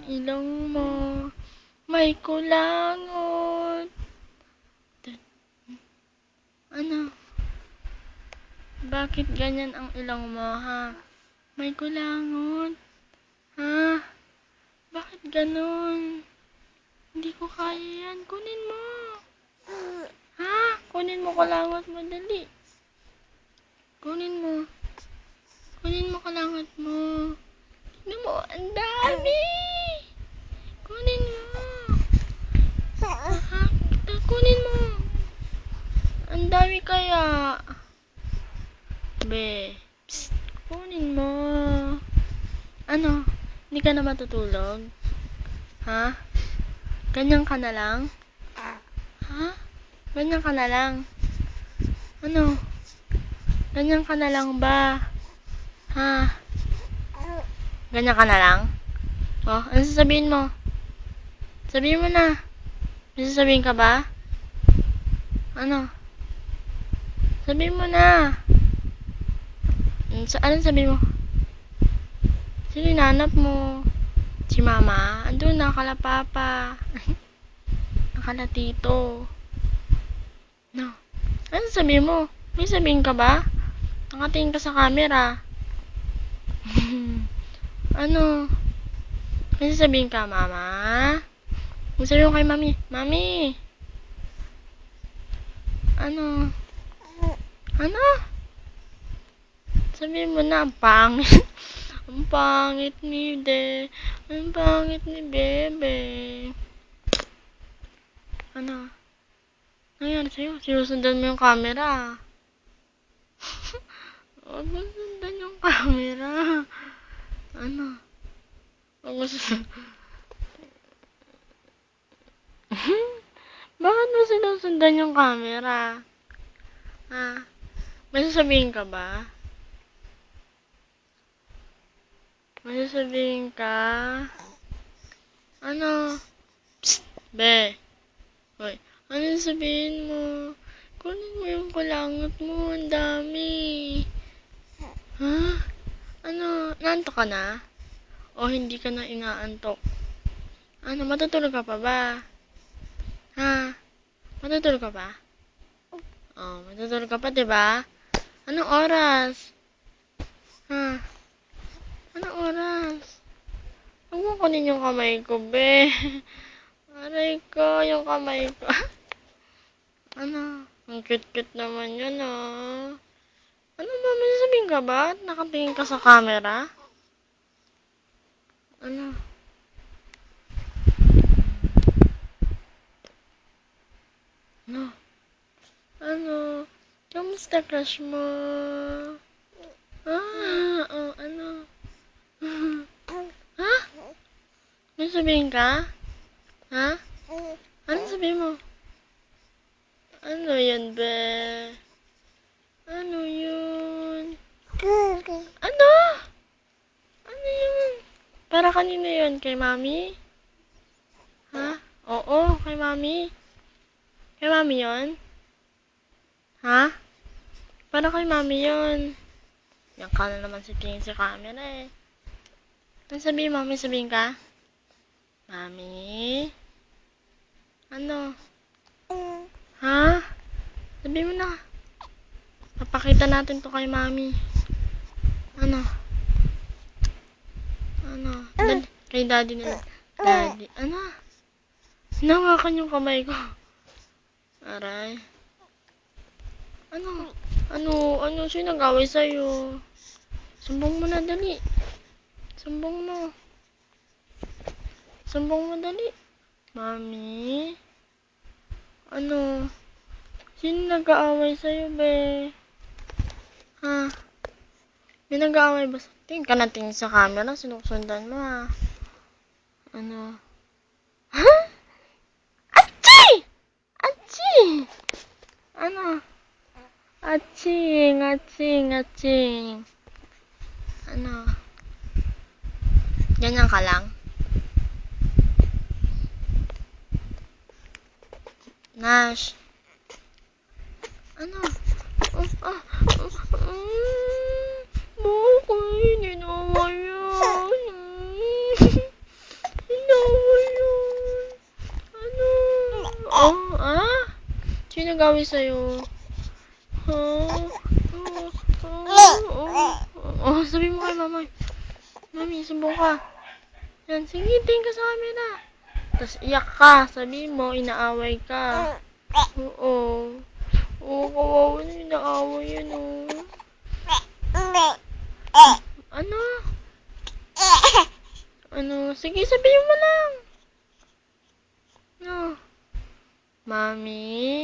ilong mo may kulangot. Ano? Bakit ganyan ang ilong mo, ha? May kulangot. Ha? Bakit ganon? Hindi ko kaya yan. Kunin mo. Ha? Kunin mo kulangot mo, dali. Kunin mo. Kunin mo kulangot mo. Tignan mo, ang dami. Kunin mo. Kunin mo. Ang dami kaya. Be. Psst. Kunin mo. Ano? Hindi ka na matutulog? Ha? Ganyan ka na lang? Ha? Ganyan ka na lang? Ano? Ganyan ka na lang ba? Ha? Ganyan ka na lang? Oh, ano sasabihin mo? Sabihin mo na. May sasabihin ka ba? Ano? Sabihin mo na. Anong sabihin mo? Sino hinanap mo? Si mama? Andun na, kala papa. Nakala tito. No. Ano sabihin mo? May sabihin ka ba? Nakatingin ka sa camera. Ano? May sasabihin ka, mama? May sabihin mo kay mami. Mami! Ano? Ano? Sabihin mo na, ang pangit. Ang pangit ni Ang pangit ni Bebe. Ano? Nangyari sa'yo? Sinusundan mo yung camera. Huwag mo sundan yung camera. Ano? Huwag mo sundan. Bakit mo sinusundan yung camera? Ha? May sasabihin ka ba? May sasabihin ka? Ano? Psst! Be! Hoy, ano sabihin mo? Kunin mo yung kulangot mo, ang dami. Ha? Ano? Naantok ka na? O hindi ka na inaantok? Ano, matutulog ka pa ba? Ha? Matutulog ka pa? Oh, matutulog ka pa, diba? Anong oras? Ha? Anong oras? Huwag mo kunin yung kamay ko, be. Aray ko, yung kamay ko. Ano? Ang cute-cute naman yun, oh. Ano ba? May sasabihin ka ba? Nakatingin ka sa camera? Ano? Ano? Ano? Kamusta crush mo? Oh, ano? Ha? May sabihin ka? Ha? Ano sabihin mo? Ano yan, be? Ano yun? Ano? Ano yun? Para kanino yun? Kay mami? Ha? Oo, kay mami. Kay mami yun? Ha? Para kay mami yun. Yan ka na naman si tingin sa camera eh. Ano sabihin mo? May sabihin ka? Mami? Ano? Ha? Sabihin mo na. Papakita natin to kay mami. Ano? Ano? Kay daddy na. Daddy. Ano? Hinawakan yung kamay ko. Aray. Ano? Ano? Sino nag-away sa'yo? Sumbong mo na, dali. Sumbong mo. Sumbong mo, dali. Mami? Ano? Sino nag-aaway sa'yo, be? Ha? May nag-aaway ba? Tingin ka na tingin sa camera. Sinusundan mo, ha? Ano? Ha? Achi! Achi! Ano? Aching, aching, aching. Ano? Ganyan ka lang? Nash. Ano? Bakit? Hindi naman yan. Sino nag-away sa'yo? Oh, oh, oh, oh, oh, sabi mo kay mama. Mami, sumbong ka. Yan, sige, tingin ka sa camera. Tapos iyak ka. Sabi mo, inaaway ka. Oo. Oo, kawawa na inaaway yan, oh. Ano? Ano? Sige, sabihin mo lang. No. Mami?